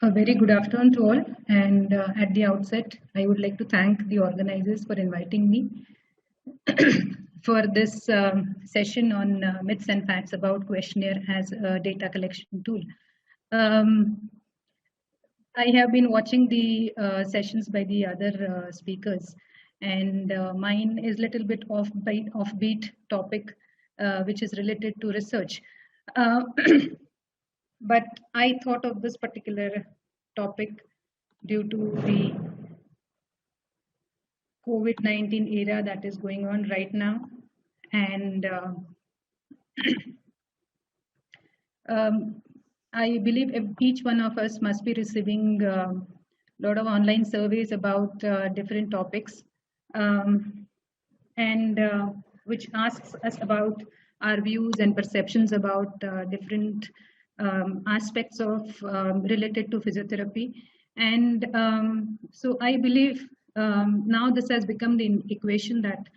A very good afternoon to all. And at the outset, I would like to thank the organizers for inviting me for this session on myths and facts about questionnaire as a data collection tool. I have been watching the sessions by the other speakers, and mine is a little bit offbeat topic, which is related to research. But I thought of this particular topic due to the COVID-19 era that is going on right now. And I believe each one of us must be receiving a lot of online surveys about different topics, and which asks us about our views and perceptions about different aspects of related to physiotherapy. And so I believe now this has become the equation that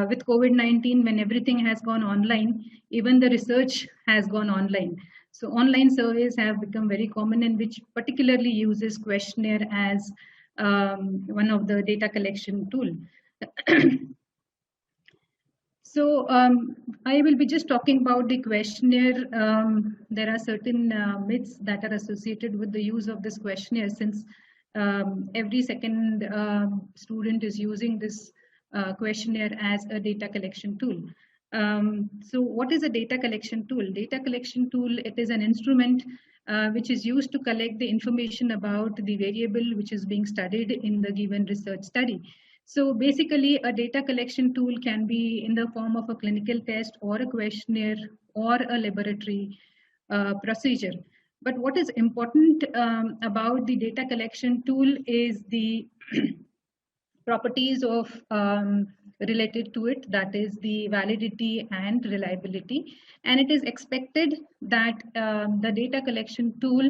with COVID-19, when everything has gone online, even the research has gone online. So online surveys have become very common, and which particularly uses questionnaire as one of the data collection tool. So I will be just talking about the questionnaire. There are certain myths that are associated with the use of this questionnaire, since every second student is using this questionnaire as a data collection tool. So what is a data collection tool? Data collection tool, it is an instrument which is used to collect the information about the variable which is being studied in the given research study. So basically, a data collection tool can be in the form of a clinical test or a questionnaire or a laboratory procedure. But what is important about the data collection tool is the properties of related to it, that is the validity and reliability. And it is expected that the data collection tool,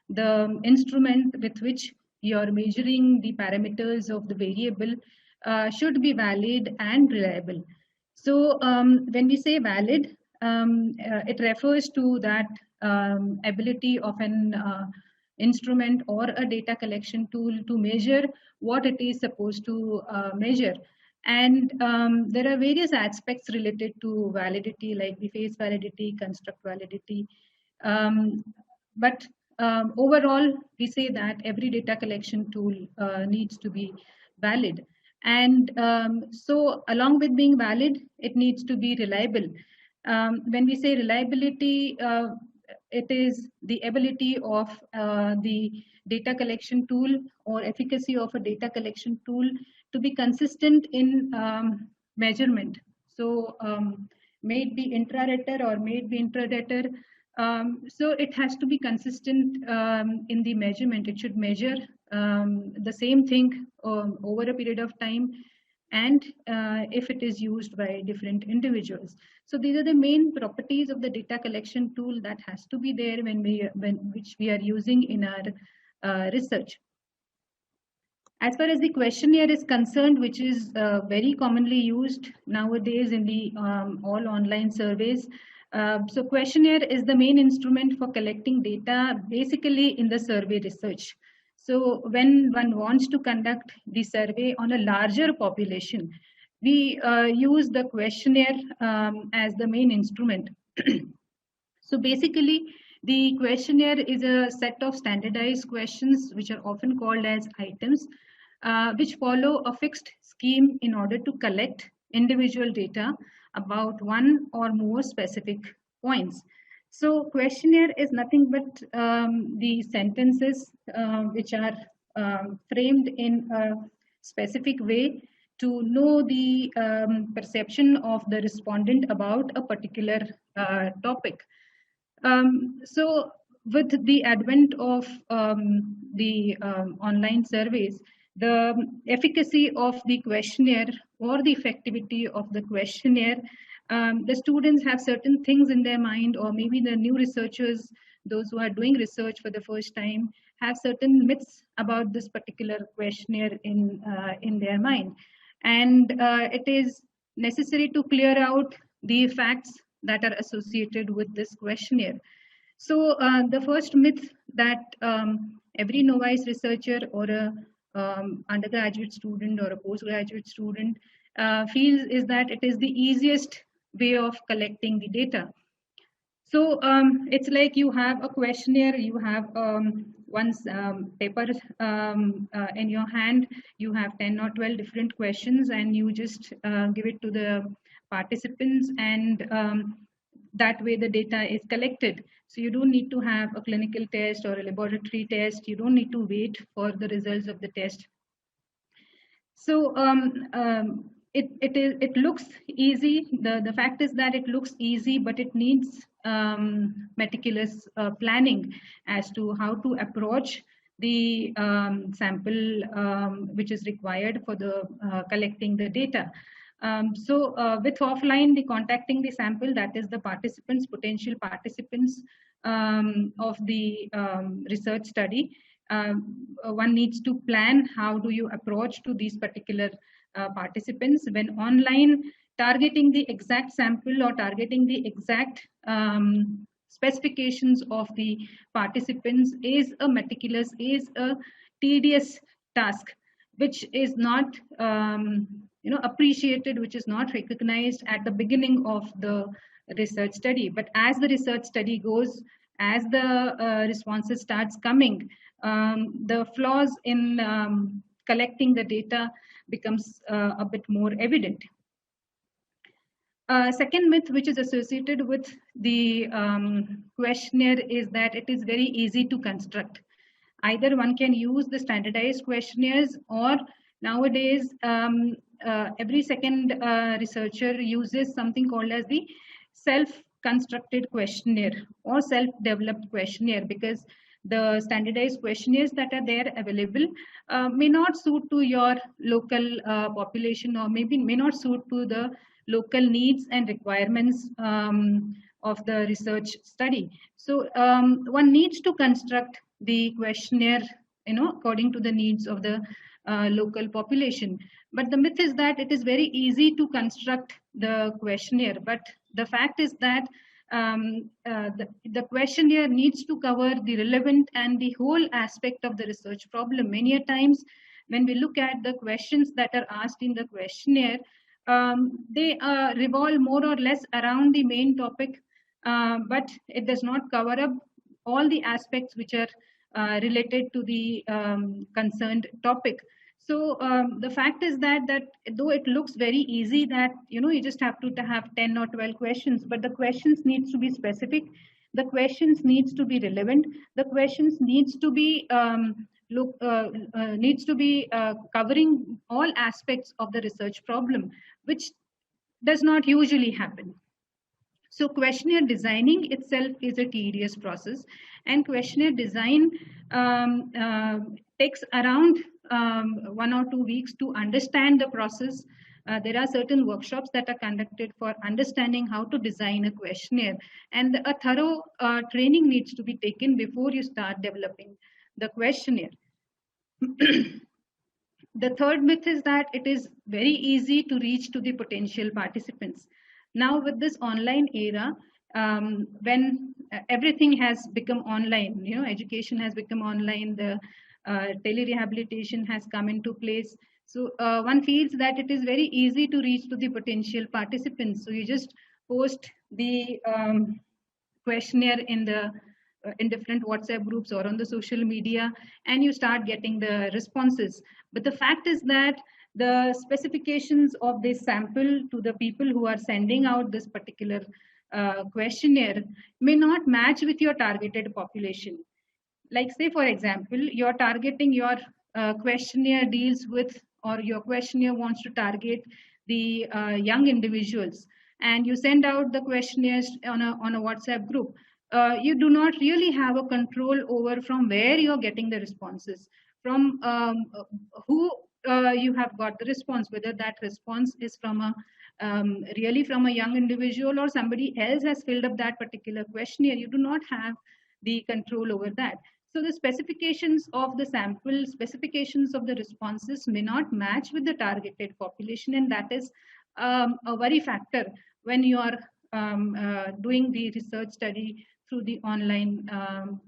the instrument with which you're measuring the parameters of the variable, should be valid and reliable. So when we say valid, it refers to that ability of an instrument or a data collection tool to measure what it is supposed to measure. And there are various aspects related to validity, like the face validity, construct validity. But overall, we say that every data collection tool needs to be valid. And so along with being valid, it needs to be reliable. When we say reliability, it is the ability of the data collection tool or efficacy of a data collection tool to be consistent in measurement. So may it be intra-rater or may it be intra-rater. So it has to be consistent in the measurement. It should measure the same thing over a period of time, and if it is used by different individuals. So these are the main properties of the data collection tool that has to be there which we are using in our research. As far as the questionnaire is concerned, which is very commonly used nowadays in the all online surveys. So questionnaire is the main instrument for collecting data, basically in the survey research. So when one wants to conduct the survey on a larger population, we use the questionnaire as the main instrument. So basically, the questionnaire is a set of standardized questions, which are often called as items, which follow a fixed scheme in order to collect individual data about one or more specific points. So questionnaire is nothing but the sentences which are framed in a specific way to know the perception of the respondent about a particular topic. So with the advent of the online surveys, the efficacy of the questionnaire or the effectivity of the questionnaire, the students have certain things in their mind, or maybe the new researchers, those who are doing research for the first time, have certain myths about this particular questionnaire in their mind. And it is necessary to clear out the facts that are associated with this questionnaire. So the first myth that every novice researcher or a undergraduate student or a postgraduate student feels is that it is the easiest way of collecting the data. So it's like you have a questionnaire, you have one paper in your hand, you have 10 or 12 different questions, and you just give it to the participants, and that way the data is collected. So you don't need to have a clinical test or a laboratory test. You don't need to wait for the results of the test. So it looks easy. The fact is that it looks easy, but it needs meticulous planning as to how to approach the sample which is required for the collecting the data. So with offline, the contacting the sample, that is the participants, potential participants of the research study. One needs to plan how do you approach to these particular participants. When online, targeting the exact sample or targeting the exact specifications of the participants is a meticulous, is a tedious task, which is not appreciated, which is not recognized at the beginning of the research study. But as the research study goes, as the responses starts coming, the flaws in collecting the data becomes a bit more evident. Second myth which is associated with the questionnaire is that it is very easy to construct. Either one can use the standardized questionnaires, or nowadays every second researcher uses something called as the self-constructed questionnaire or self-developed questionnaire, because the standardized questionnaires that are there available may not suit to your local population, or maybe may not suit to the local needs and requirements of the research study. So one needs to construct the questionnaire, according to the needs of the local population. But the myth is that it is very easy to construct the questionnaire. But the fact is that the questionnaire needs to cover the relevant and the whole aspect of the research problem. Many a times when we look at the questions that are asked in the questionnaire, they revolve more or less around the main topic, but it does not cover up all the aspects which are related to the concerned topic. So the fact is that though it looks very easy, that you just have to have 10 or 12 questions, but the questions needs to be specific, the questions needs to be relevant, the questions needs to be covering all aspects of the research problem, which does not usually happen. So questionnaire designing itself is a tedious process, and questionnaire design takes around 1 or 2 weeks to understand the process. There are certain workshops that are conducted for understanding how to design a questionnaire, and a thorough training needs to be taken before you start developing the questionnaire. The third myth is that it is very easy to reach to the potential participants. Now with this online era, when everything has become online, education has become online, the telerehabilitation has come into place. So one feels that it is very easy to reach to the potential participants. So you just post the questionnaire in different WhatsApp groups or on the social media, and you start getting the responses. But the fact is that the specifications of this sample to the people who are sending out this particular questionnaire may not match with your targeted population. Like say, for example, you're targeting your questionnaire deals with, or your questionnaire wants to target the young individuals, and you send out the questionnaires on a WhatsApp group. You do not really have a control over from where you're getting the responses, from who you have got the response, whether that response is from a really from a young individual or somebody else has filled up that particular questionnaire. You do not have the control over that. So the specifications of the sample, specifications of the responses may not match with the targeted population, and that is a worry factor when you are doing the research study through the online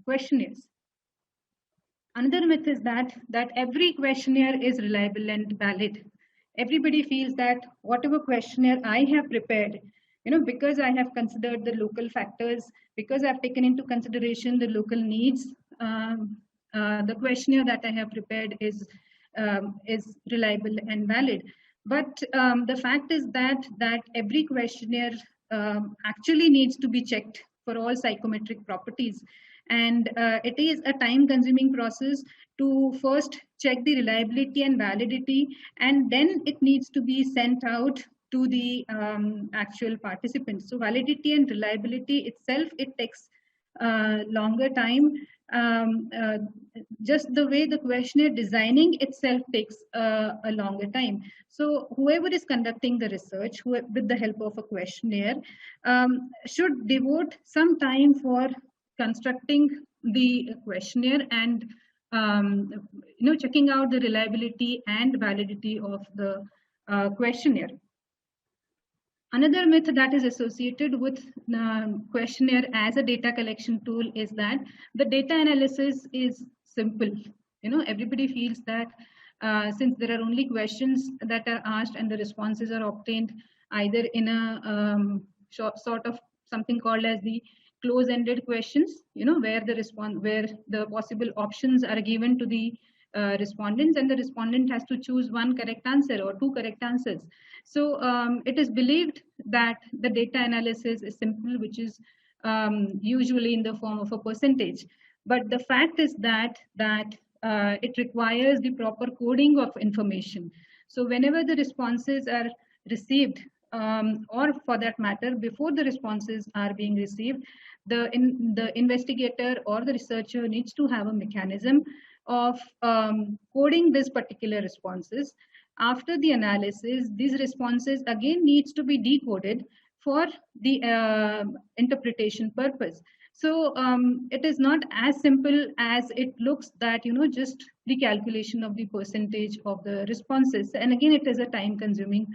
questionnaires. Another myth is that every questionnaire is reliable and valid. Everybody feels that whatever questionnaire I have prepared, because I have considered the local factors, because I've taken into consideration the local needs, the questionnaire that I have prepared is reliable and valid. But the fact is that every questionnaire actually needs to be checked for all psychometric properties, and it is a time consuming process to first check the reliability and validity, and then it needs to be sent out to the actual participants. So validity and reliability itself, it takes longer time. Just the way the questionnaire designing itself takes a longer time. So whoever is conducting the research with the help of a questionnaire should devote some time for constructing the questionnaire and checking out the reliability and validity of the questionnaire. Another myth that is associated with questionnaire as a data collection tool is that the data analysis is simple. Everybody feels that since there are only questions that are asked and the responses are obtained either in a sort of something called as the close-ended questions, where the possible options are given to the respondents, and the respondent has to choose one correct answer or two correct answers. So it is believed that the data analysis is simple, which is usually in the form of a percentage. But the fact is that it requires the proper coding of information. So whenever the responses are received, or for that matter, before the responses are being received, the investigator or the researcher needs to have a mechanism of coding these particular responses. After the analysis, these responses again needs to be decoded for the interpretation purpose. So it is not as simple as it looks, that just the calculation of the percentage of the responses, and again it is a time consuming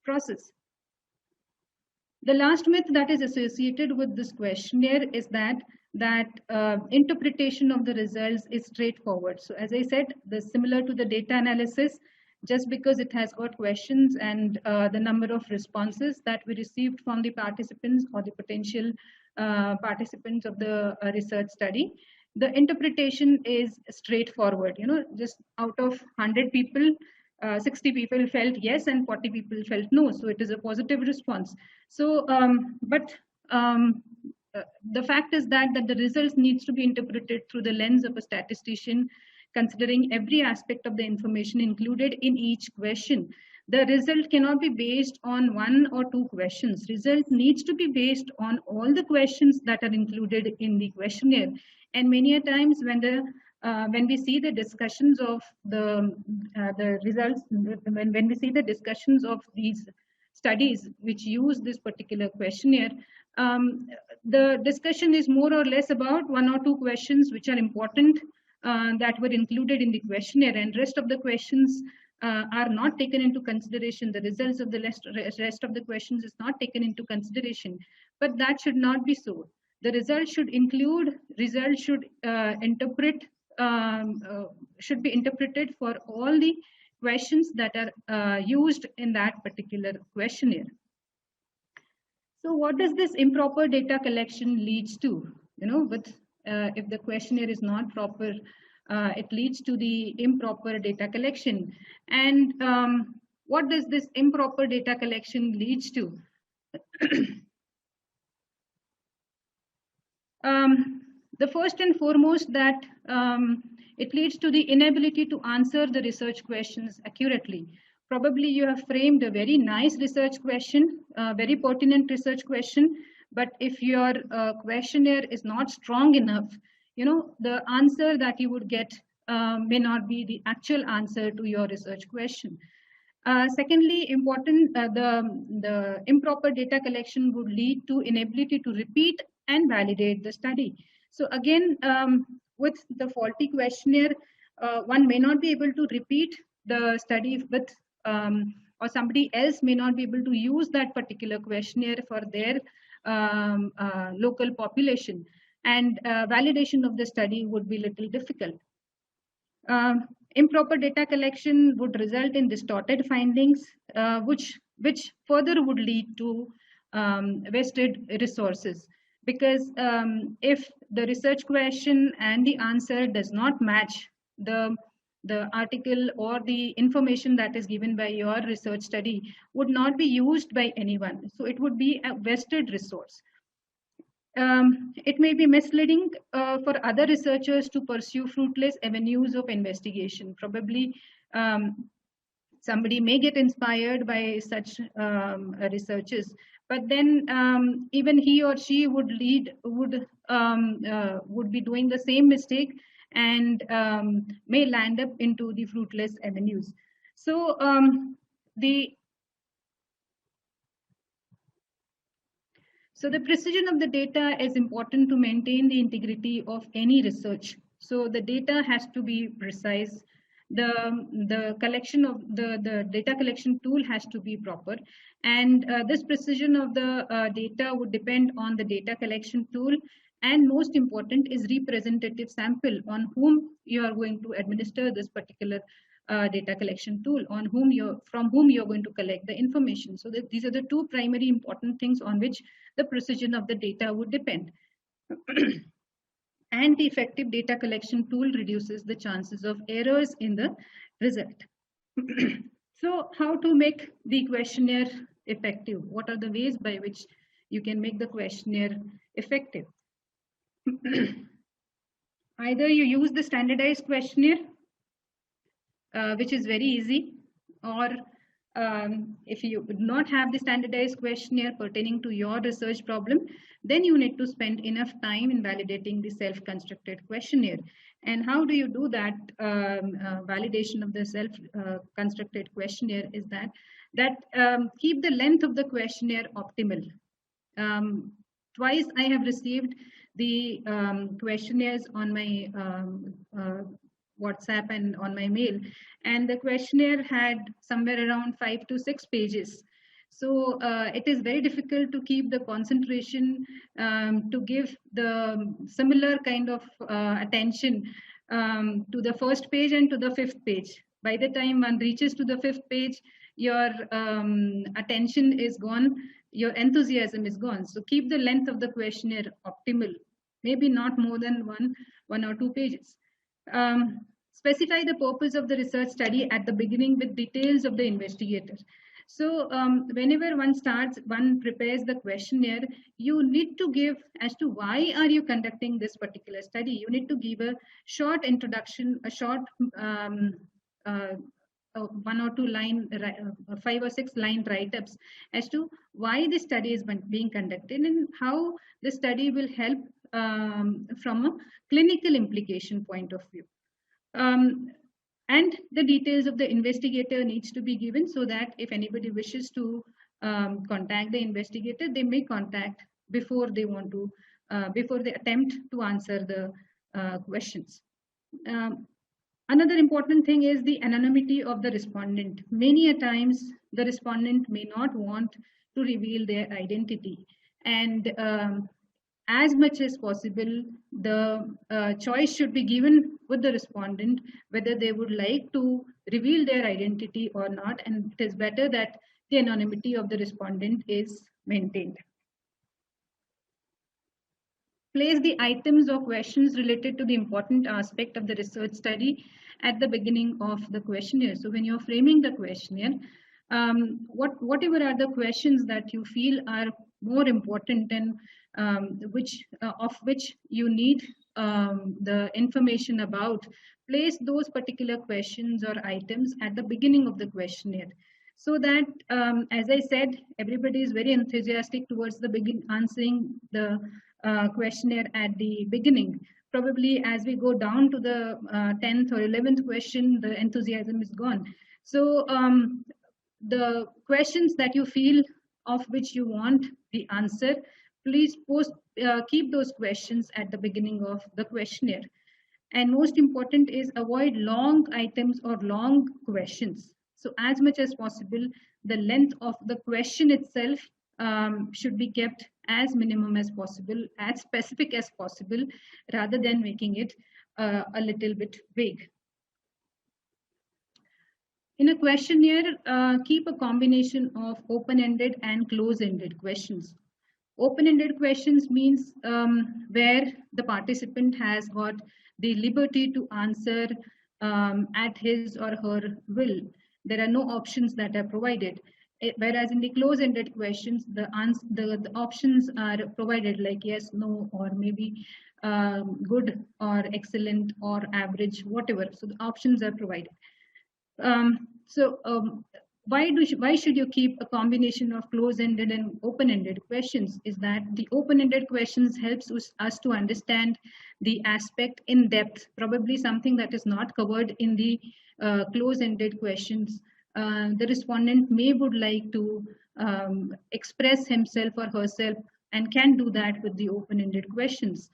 process. The last myth that is associated with this questionnaire is that interpretation of the results is straightforward. So as I said, similar to the data analysis, just because it has got questions and the number of responses that we received from the participants or the potential participants of the research study, the interpretation is straightforward. Just out of 100 people, 60 people felt yes and 40 people felt no. So it is a positive response. So, the fact is that the results needs to be interpreted through the lens of a statistician, considering every aspect of the information included in each question. The result cannot be based on one or two questions. Result needs to be based on all the questions that are included in the questionnaire. And many a times when we see the discussions of the results, when we see the discussions of these studies which use this particular questionnaire, the discussion is more or less about one or two questions which are important that were included in the questionnaire, and rest of the questions are not taken into consideration. The results of the rest of the questions is not taken into consideration, but that should not be so. The results should should be interpreted for all the questions that are used in that particular questionnaire. So what does this improper data collection leads to? If the questionnaire is not proper, it leads to the improper data collection. And what does this improper data collection leads to? The first and foremost, that it leads to the inability to answer the research questions accurately. Probably you have framed a very nice research question, a very pertinent research question, but if your questionnaire is not strong enough, the answer that you would get may not be the actual answer to your research question. Secondly, the improper data collection would lead to inability to repeat and validate the study. So again, with the faulty questionnaire, one may not be able to repeat the study with, or somebody else may not be able to use that particular questionnaire for their local population, and validation of the study would be little difficult. Improper data collection would result in distorted findings, which further would lead to wasted resources. Because if the research question and the answer does not match the article or the information that is given by your research study would not be used by anyone. So it would be a wasted resource. It may be misleading for other researchers to pursue fruitless avenues of investigation. Probably somebody may get inspired by such researches, but then even he or she would be doing the same mistake and may land up into the fruitless avenues. So the precision of the data is important to maintain the integrity of any research. So the data has to be precise. The collection of the data collection tool has to be proper, and this precision of the data would depend on the data collection tool, and most important is representative sample on whom you are going to administer this particular data collection tool, from whom you're going to collect the information. So these are the two primary important things on which the precision of the data would depend. And the effective data collection tool reduces the chances of errors in the result. So how to make the questionnaire effective? What are the ways by which you can make the questionnaire effective? Either you use the standardized questionnaire, which is very easy, or if you do not have the standardized questionnaire pertaining to your research problem, then you need to spend enough time in validating the self-constructed questionnaire. And how do you do that validation of the self-constructed questionnaire is that keep the length of the questionnaire optimal. Twice I have received the questionnaires on my WhatsApp and on my mail, and the questionnaire had somewhere around 5 to 6 pages. So it is very difficult to keep the concentration to give the similar kind of attention to the first page and to the fifth page. By the time one reaches to the fifth page, your attention is gone, your enthusiasm is gone. So keep the length of the questionnaire optimal, maybe not more than one or two pages. Specify the purpose of the research study at the beginning with details of the investigator. So whenever one prepares the questionnaire, you need to give as to why are you conducting this particular study. You need to give a short introduction, a short 1 or 2 line, 5 or 6 line write-ups as to why the study is being conducted and how the study will help from a clinical implication point of view. And the details of the investigator needs to be given so that if anybody wishes to contact the investigator, they may contact before they want to, before they attempt to answer the questions. Another important thing is the anonymity of the respondent. Many a times the respondent may not want to reveal their identity, and as much as possible, the choice should be given with the respondent whether they would like to reveal their identity or not, and it is better that the anonymity of the respondent is maintained. Place the items or questions related to the important aspect of the research study at the beginning of the questionnaire. So when you're framing the questionnaire, whatever are the questions that you feel are more important and which you need the information about, place those particular questions or items at the beginning of the questionnaire, so that as I said, everybody is very enthusiastic towards the answering the questionnaire at the beginning. Probably as we go down to the 10th or 11th question, the enthusiasm is gone. So the questions that you feel of which you want the answer, please keep those questions at the beginning of the questionnaire. And most important is avoid long items or long questions. So as much as possible, the length of the question itself should be kept as minimum as possible, as specific as possible, rather than making it a little bit vague. In a questionnaire, keep a combination of open-ended and close-ended questions. Open-ended questions means where the participant has got the liberty to answer at his or her will. There are no options that are provided. Whereas in the close-ended questions, the options are provided like yes, no, or maybe good or excellent or average, whatever. So the options are provided. So why should you keep a combination of close-ended and open-ended questions? Is that the open-ended questions helps us to understand the aspect in depth, probably something that is not covered in the close-ended questions. The respondent would like to express himself or herself and can do that with the open-ended questions.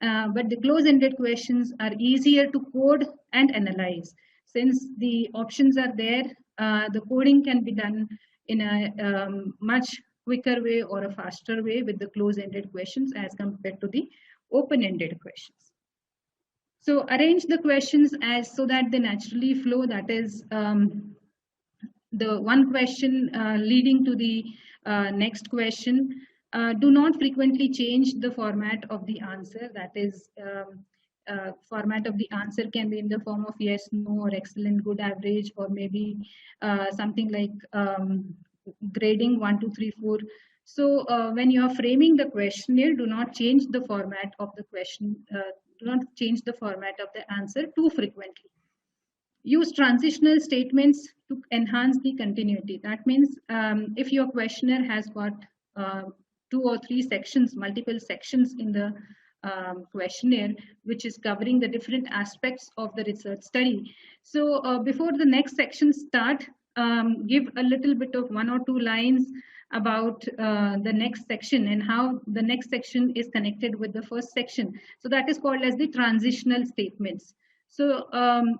But the close-ended questions are easier to code and analyze. Since the options are there, the coding can be done in a much quicker way or a faster way with the close-ended questions as compared to the open-ended questions. So arrange the questions as so that they naturally flow. That is the one question leading to the next question. Do not frequently change the format of the answer. That is, format of the answer can be in the form of yes, no, or excellent, good, average, or maybe something like grading 1, 2, 3, 4. So when you are framing the questionnaire, do not change the format of the question. Do not change the format of the answer too frequently. Use transitional statements to enhance the continuity. That means if your questionnaire has got 2 or 3 sections, multiple sections in the questionnaire, which is covering the different aspects of the research study. So before the next section start, give a little bit of 1 or 2 lines about the next section and how the next section is connected with the first section. So that is called as the transitional statements. So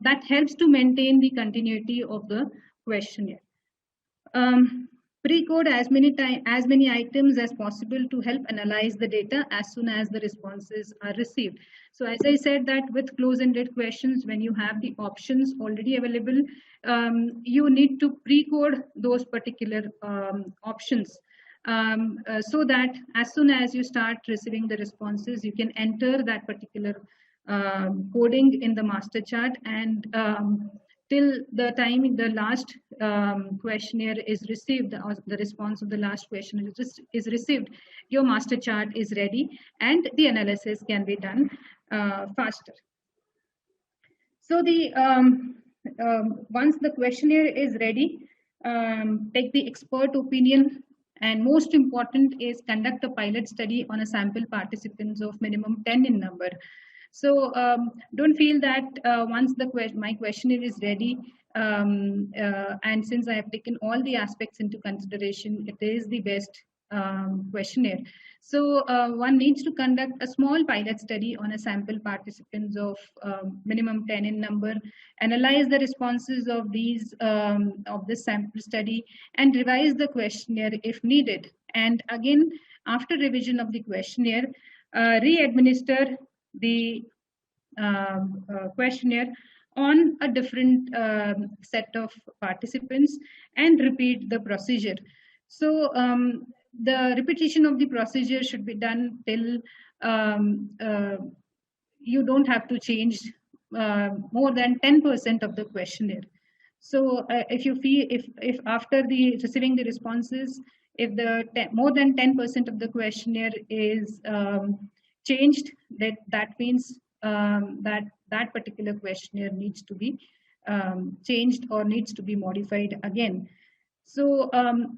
that helps to maintain the continuity of the questionnaire. Pre-code as many items as possible to help analyze the data as soon as the responses are received. So as I said that with close-ended questions, when you have the options already available, you need to pre-code those particular options so that as soon as you start receiving the responses, you can enter that particular coding in the master chart, and till the time the last questionnaire is received, or the response of the last question is received, your master chart is ready and the analysis can be done faster. So the once the questionnaire is ready, take the expert opinion, and most important is conduct a pilot study on a sample participants of minimum 10 in number. So don't feel that once my questionnaire is ready, and since I have taken all the aspects into consideration, it is the best questionnaire. So one needs to conduct a small pilot study on a sample participants of minimum 10 in number, analyze the responses of these of this sample study, and revise the questionnaire if needed. And again, after revision of the questionnaire, re-administer the questionnaire on a different set of participants and repeat the procedure. So the repetition of the procedure should be done till you don't have to change more than 10% of the questionnaire. So if you feel, if after the receiving the responses, if the more than 10% of the questionnaire is changed, that means that particular questionnaire needs to be changed or needs to be modified again. So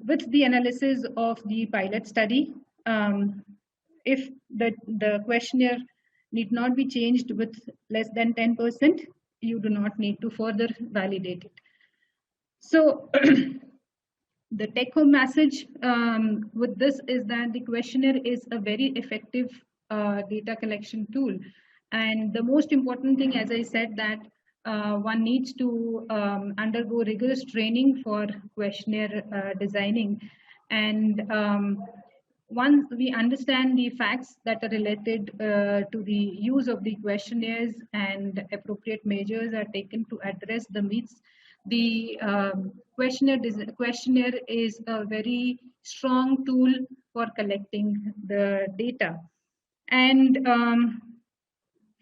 with the analysis of the pilot study, if the questionnaire need not be changed with less than 10%, you do not need to further validate it. So the take-home message with this is that the questionnaire is a very effective data collection tool. And the most important thing, as I said, that one needs to undergo rigorous training for questionnaire designing. And once we understand the facts that are related to the use of the questionnaires and appropriate measures are taken to address the myths, the questionnaire is a very strong tool for collecting the data. And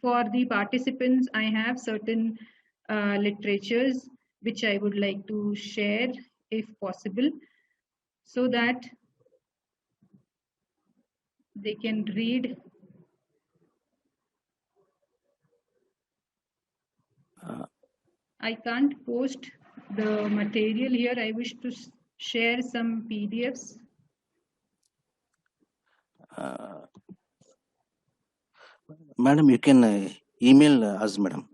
for the participants, I have certain literatures which I would like to share if possible, so that they can read. I can't post the material here. I wish to share some PDFs. Madam, you can email us, madam.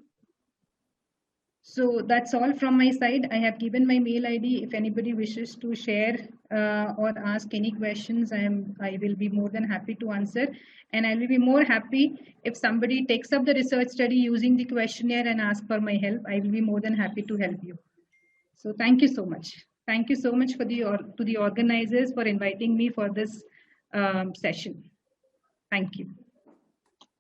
So that's all from my side. I have given my mail ID. If anybody wishes to share or ask any questions, I will be more than happy to answer. And I will be more happy if somebody takes up the research study using the questionnaire and ask for my help. I will be more than happy to help you. So thank you so much. Thank you so much to the organizers for inviting me for this session. Thank you.